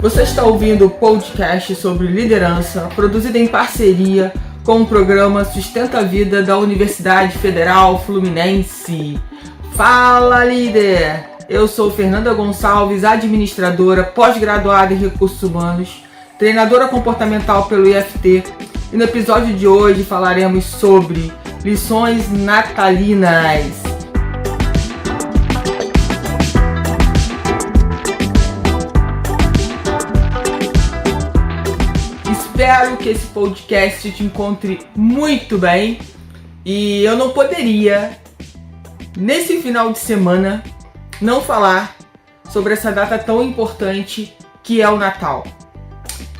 Você está ouvindo o podcast sobre liderança, produzido em parceria com o programa Sustenta a Vida da Universidade Federal Fluminense. Fala, líder! Eu sou Fernanda Gonçalves, administradora, pós-graduada em Recursos Humanos, treinadora comportamental pelo IFT, e no episódio de hoje falaremos sobre lições natalinas. Espero que esse podcast te encontre muito bem e eu não poderia, nesse final de semana, não falar sobre essa data tão importante que é o Natal.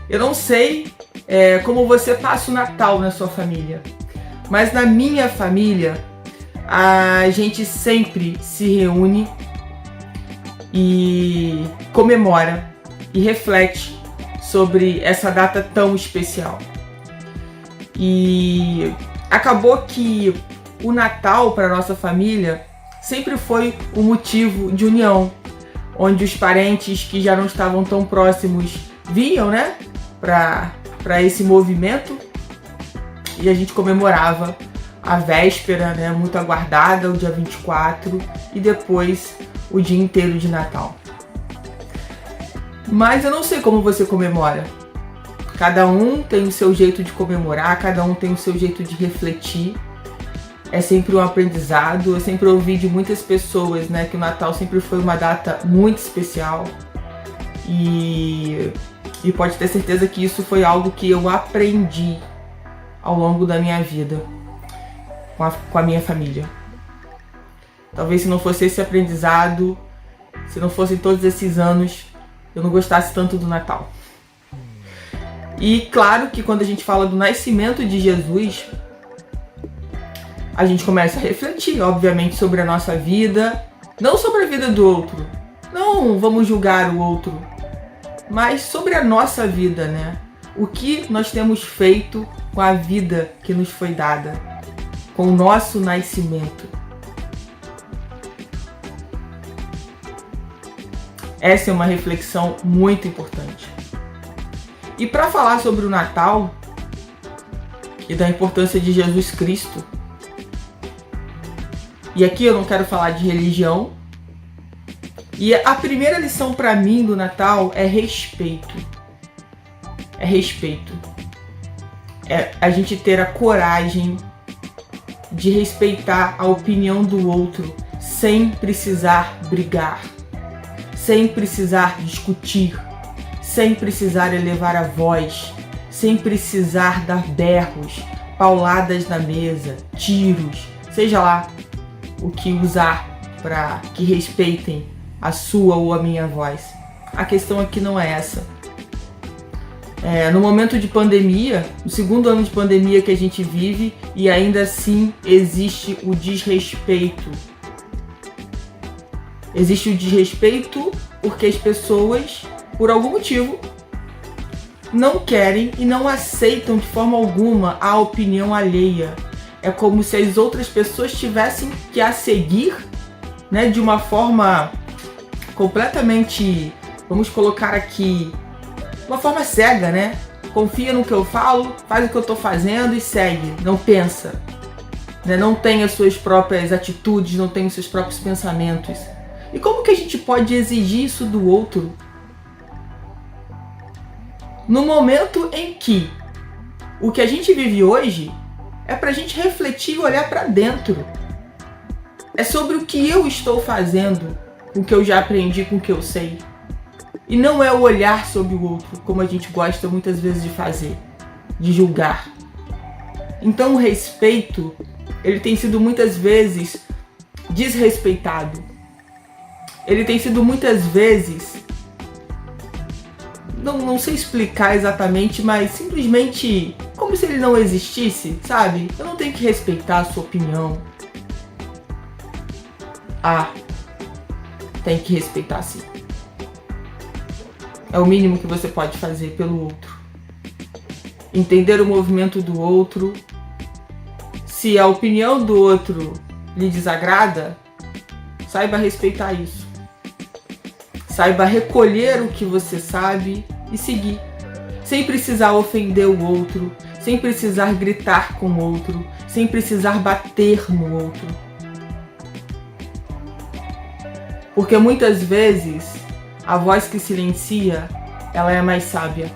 Eu não sei como você passa o Natal na sua família, mas na minha família a gente sempre se reúne e comemora e reflete sobre essa data tão especial. E acabou que o Natal para nossa família sempre foi um motivo de união, onde os parentes que já não estavam tão próximos vinham, né, para esse movimento, e a gente comemorava a véspera, né, muito aguardada, o dia 24, e depois o dia inteiro de Natal. Mas eu não sei como você comemora. Cada um tem o seu jeito de comemorar, cada um tem o seu jeito de refletir. É sempre um aprendizado. Eu sempre ouvi de muitas pessoas, né, que o Natal sempre foi uma data muito especial. E pode ter certeza que isso foi algo que eu aprendi ao longo da minha vida com a minha família. Talvez se não fosse esse aprendizado, se não fossem todos esses anos, eu não gostasse tanto do Natal. E claro que quando a gente fala do nascimento de Jesus, a gente começa a refletir, obviamente, sobre a nossa vida, não sobre a vida do outro, não vamos julgar o outro, mas sobre a nossa vida, né? O que nós temos feito com a vida que nos foi dada, com o nosso nascimento. Essa é uma reflexão muito importante. E para falar sobre o Natal e da importância de Jesus Cristo, e aqui eu não quero falar de religião, e a primeira lição para mim do Natal é respeito. É respeito. É a gente ter a coragem de respeitar a opinião do outro sem precisar brigar, sem precisar discutir, sem precisar elevar a voz, sem precisar dar berros, pauladas na mesa, tiros, seja lá o que usar para que respeitem a sua ou a minha voz. A questão aqui não é essa. No momento de pandemia, o segundo ano de pandemia que a gente vive, e ainda assim existe o desrespeito. Existe o desrespeito porque as pessoas, por algum motivo, não querem e não aceitam de forma alguma a opinião alheia. É como se as outras pessoas tivessem que a seguir, né, de uma forma completamente, vamos colocar aqui, uma forma cega, né? Confia no que eu falo, faz o que eu estou fazendo e segue, não pensa, né? Não tem as suas próprias atitudes, não tem os seus próprios pensamentos. E como que a gente pode exigir isso do outro? No momento em que o que a gente vive hoje é pra gente refletir e olhar pra dentro. É sobre o que eu estou fazendo, com o que eu já aprendi, com o que eu sei. E não é o olhar sobre o outro, como a gente gosta muitas vezes de fazer, de julgar. Então o respeito, ele tem sido muitas vezes desrespeitado. Ele tem sido muitas vezes, não sei explicar exatamente, mas simplesmente como se ele não existisse, sabe? Eu não tenho que respeitar a sua opinião. Tem que respeitar sim. É o mínimo que você pode fazer pelo outro. Entender o movimento do outro. Se a opinião do outro lhe desagrada, saiba respeitar isso. Saiba recolher o que você sabe e seguir. Sem precisar ofender o outro, sem precisar gritar com o outro, sem precisar bater no outro. Porque muitas vezes a voz que silencia, ela é mais sábia.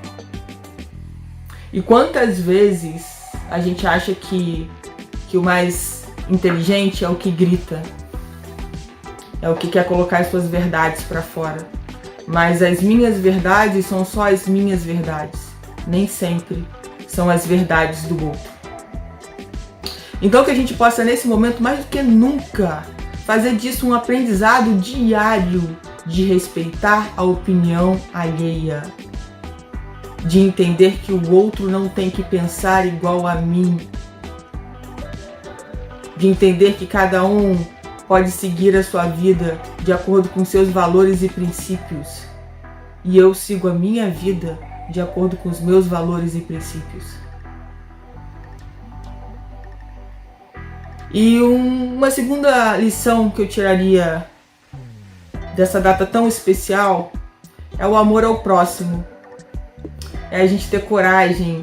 E quantas vezes a gente acha que o mais inteligente é o que grita, é o que quer colocar as suas verdades para fora. Mas as minhas verdades são só as minhas verdades, nem sempre são as verdades do outro. Então que a gente possa nesse momento, mais do que nunca, fazer disso um aprendizado diário de respeitar a opinião alheia, de entender que o outro não tem que pensar igual a mim, de entender que cada um pode seguir a sua vida de acordo com seus valores e princípios, e eu sigo a minha vida de acordo com os meus valores e princípios. E uma segunda lição que eu tiraria dessa data tão especial é o amor ao próximo. É a gente ter coragem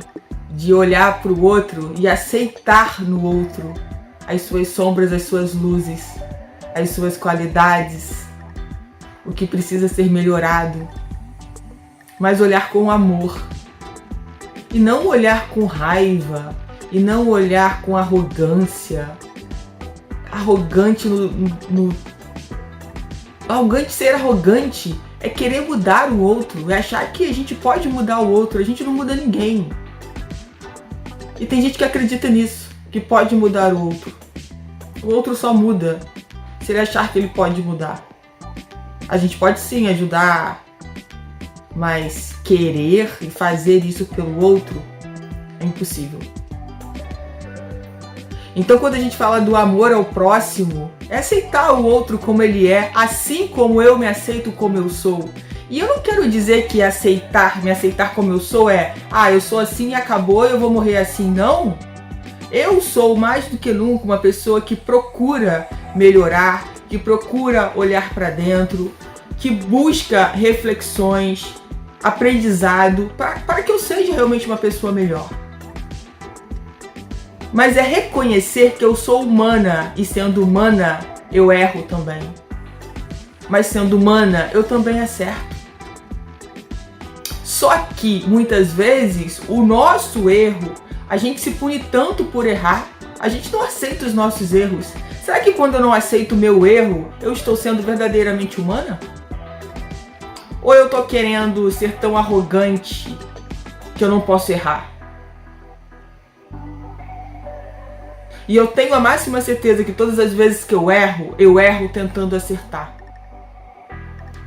de olhar para o outro e aceitar no outro as suas sombras, as suas luzes, as suas qualidades, o que precisa ser melhorado, mas olhar com amor. E não olhar com raiva, e não olhar com arrogância. Arrogante ser arrogante é querer mudar o outro, é achar que a gente pode mudar o outro, a gente não muda ninguém. E tem gente que acredita nisso, que pode mudar o outro. O outro só muda se ele achar que ele pode mudar. A gente pode sim ajudar, mas querer e fazer isso pelo outro é impossível. Então quando a gente fala do amor ao próximo, é aceitar o outro como ele é, assim como eu me aceito como eu sou. E eu não quero dizer que me aceitar como eu sou é, eu sou assim e acabou, eu vou morrer assim, não. Eu sou mais do que nunca uma pessoa que procura melhorar, que procura olhar para dentro, que busca reflexões, aprendizado, para que eu seja realmente uma pessoa melhor. Mas é reconhecer que eu sou humana, e sendo humana, eu erro também. Mas sendo humana, eu também acerto. Só que, muitas vezes, o nosso erro, a gente se pune tanto por errar, a gente não aceita os nossos erros. Será que quando eu não aceito o meu erro, eu estou sendo verdadeiramente humana? Ou eu estou querendo ser tão arrogante que eu não posso errar? E eu tenho a máxima certeza que todas as vezes que eu erro tentando acertar.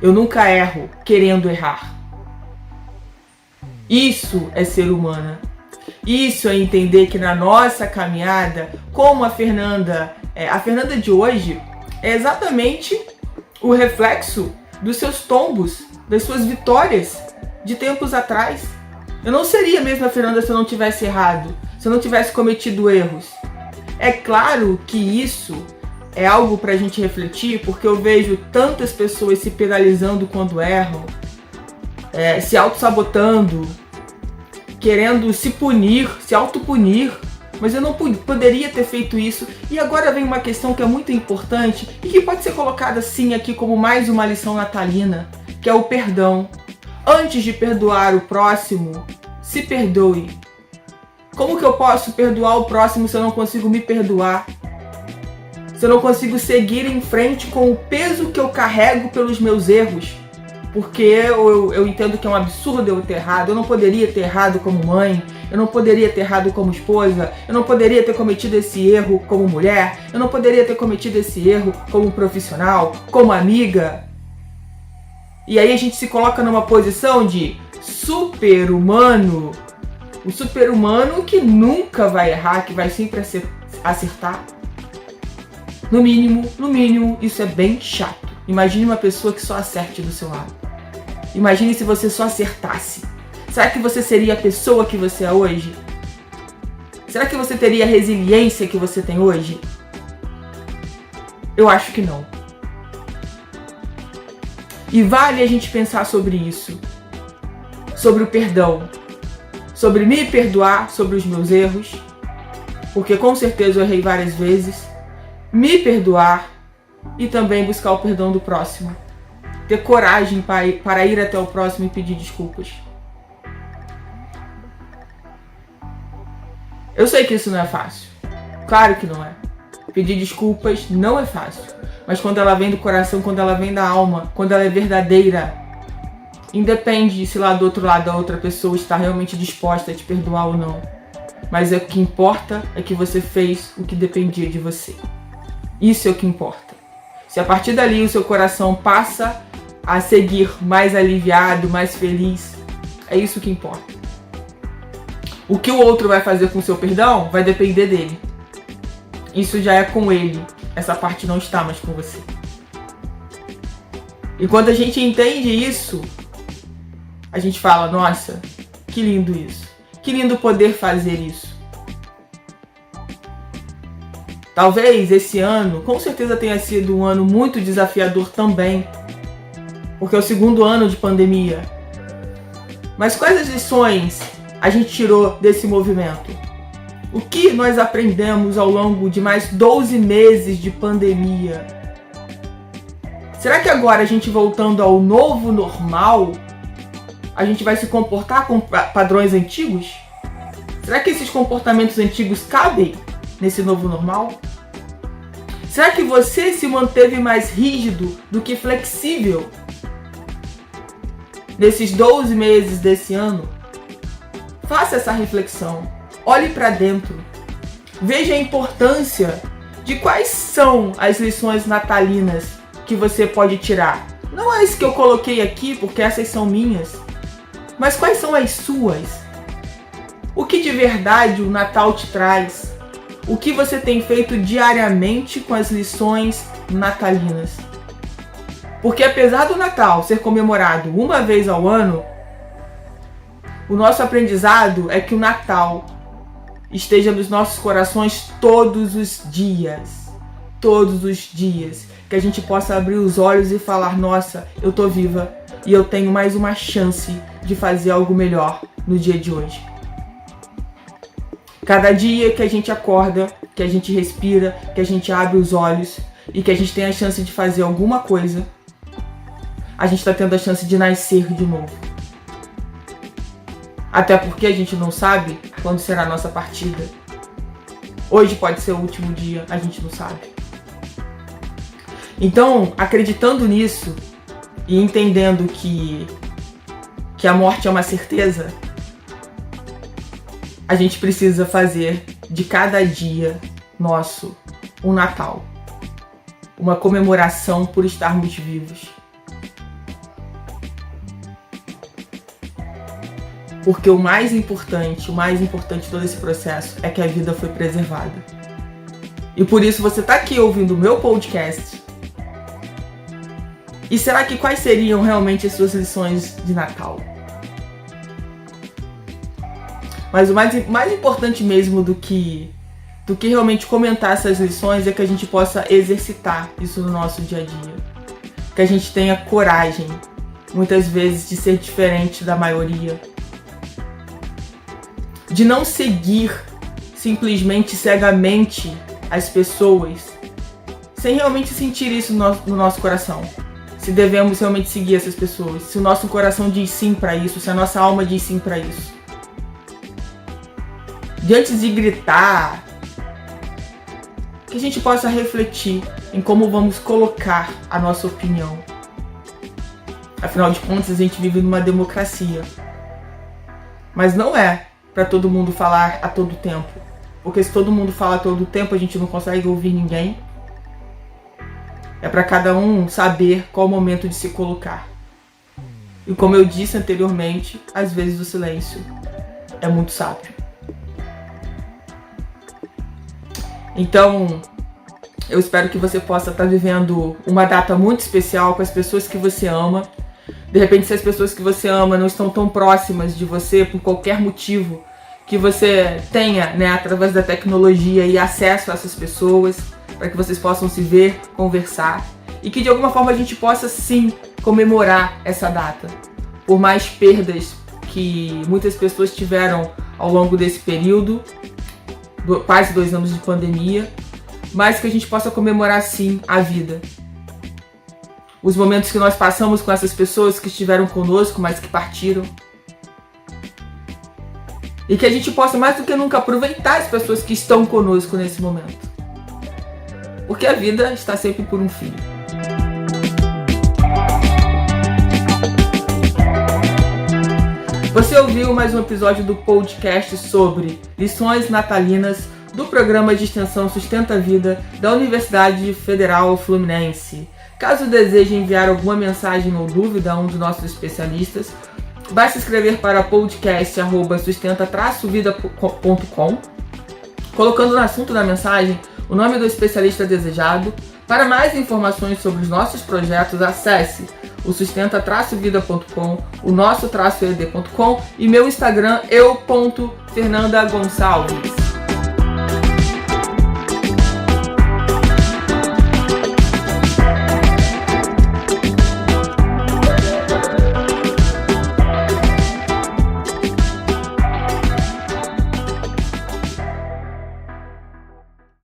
Eu nunca erro querendo errar. Isso é ser humana. Isso é entender que na nossa caminhada, como a Fernanda de hoje, é exatamente o reflexo dos seus tombos, das suas vitórias de tempos atrás. Eu não seria a mesma Fernanda se eu não tivesse errado, se eu não tivesse cometido erros. É claro que isso é algo para a gente refletir, porque eu vejo tantas pessoas se penalizando quando erram, se auto-sabotando, querendo se punir, se autopunir, mas eu não poderia ter feito isso. E agora vem uma questão que é muito importante e que pode ser colocada sim aqui como mais uma lição natalina, que é o perdão. Antes de perdoar o próximo, se perdoe. Como que eu posso perdoar o próximo se eu não consigo me perdoar? Se eu não consigo seguir em frente com o peso que eu carrego pelos meus erros? Porque eu entendo que é um absurdo eu ter errado. Eu não poderia ter errado como mãe, eu não poderia ter errado como esposa, eu não poderia ter cometido esse erro como mulher, eu não poderia ter cometido esse erro como profissional, como amiga. E aí a gente se coloca numa posição de super-humano, o super-humano que nunca vai errar, que vai sempre acertar. No mínimo, isso é bem chato. Imagine uma pessoa que só acerte do seu lado. Imagine se você só acertasse. Será que você seria a pessoa que você é hoje? Será que você teria a resiliência que você tem hoje? Eu acho que não. E vale a gente pensar sobre isso. sobre o perdão, sobre me perdoar sobre os meus erros, porque com certeza eu errei várias vezes, me perdoar e também buscar o perdão do próximo. Ter coragem para ir até o próximo e pedir desculpas. Eu sei que isso não é fácil. Claro que não é. Pedir desculpas não é fácil. Mas quando ela vem do coração, quando ela vem da alma, quando ela é verdadeira, independe se lá do outro lado a outra pessoa está realmente disposta a te perdoar ou não. Mas o que importa é que você fez o que dependia de você. Isso é o que importa. Se a partir dali o seu coração passa a seguir mais aliviado, mais feliz, é isso que importa. O que o outro vai fazer com o seu perdão vai depender dele. Isso já é com ele. Essa parte não está mais com você. E quando a gente entende isso, a gente fala, nossa, que lindo isso. Que lindo poder fazer isso. Talvez esse ano, com certeza tenha sido um ano muito desafiador também, porque é o segundo ano de pandemia. Mas quais as lições a gente tirou desse movimento? O que nós aprendemos ao longo de mais 12 meses de pandemia? Será que agora a gente voltando ao novo normal, a gente vai se comportar com padrões antigos? Será que esses comportamentos antigos cabem nesse novo normal? Será que você se manteve mais rígido do que flexível nesses 12 meses desse ano? Faça essa reflexão. Olhe para dentro. Veja a importância de quais são as lições natalinas que você pode tirar. Não é isso que eu coloquei aqui, porque essas são minhas. Mas quais são as suas? O que de verdade o Natal te traz? O que você tem feito diariamente com as lições natalinas? Porque apesar do Natal ser comemorado uma vez ao ano, o nosso aprendizado é que o Natal esteja nos nossos corações todos os dias. Todos os dias. Que a gente possa abrir os olhos e falar, nossa, eu tô viva e eu tenho mais uma chance de fazer algo melhor no dia de hoje. Cada dia que a gente acorda, que a gente respira, que a gente abre os olhos e que a gente tem a chance de fazer alguma coisa, a gente está tendo a chance de nascer de novo. Até porque a gente não sabe quando será a nossa partida. Hoje pode ser o último dia, a gente não sabe. Então, acreditando nisso e entendendo que a morte é uma certeza, a gente precisa fazer de cada dia nosso um Natal. Uma comemoração por estarmos vivos. Porque o mais importante de todo esse processo é que a vida foi preservada. E por isso você está aqui ouvindo o meu podcast. E será que quais seriam realmente as suas lições de Natal? Mas o mais importante mesmo do que realmente comentar essas lições é que a gente possa exercitar isso no nosso dia a dia. Que a gente tenha coragem, muitas vezes, de ser diferente da maioria. De não seguir simplesmente, cegamente as pessoas, sem realmente sentir isso no nosso coração. Se devemos realmente seguir essas pessoas, se o nosso coração diz sim para isso, se a nossa alma diz sim para isso. Diante de gritar, que a gente possa refletir em como vamos colocar a nossa opinião. Afinal de contas, a gente vive numa democracia. Mas não é para todo mundo falar a todo tempo. Porque se todo mundo fala a todo tempo, a gente não consegue ouvir ninguém. É para cada um saber qual o momento de se colocar. E como eu disse anteriormente, às vezes o silêncio é muito sábio. Então, eu espero que você possa estar vivendo uma data muito especial com as pessoas que você ama. De repente, se as pessoas que você ama não estão tão próximas de você por qualquer motivo, que você tenha, através da tecnologia e acesso a essas pessoas, para que vocês possam se ver, conversar, e que de alguma forma a gente possa sim comemorar essa data. Por mais perdas que muitas pessoas tiveram ao longo desse período, quase 2 anos de pandemia, mas que a gente possa comemorar sim a vida. Os momentos que nós passamos com essas pessoas que estiveram conosco, mas que partiram. E que a gente possa mais do que nunca aproveitar as pessoas que estão conosco nesse momento. Porque a vida está sempre por um fio. Você ouviu mais um episódio do podcast sobre lições natalinas do programa de extensão Sustenta a Vida da Universidade Federal Fluminense. Caso deseje enviar alguma mensagem ou dúvida a um dos nossos especialistas, basta escrever para podcast@sustenta-vida.com, colocando no assunto da mensagem o nome do especialista desejado. Para mais informações sobre os nossos projetos, acesse o sustenta-vida.com, o nosso-ed.com e meu Instagram, eu.fernandagonçalves.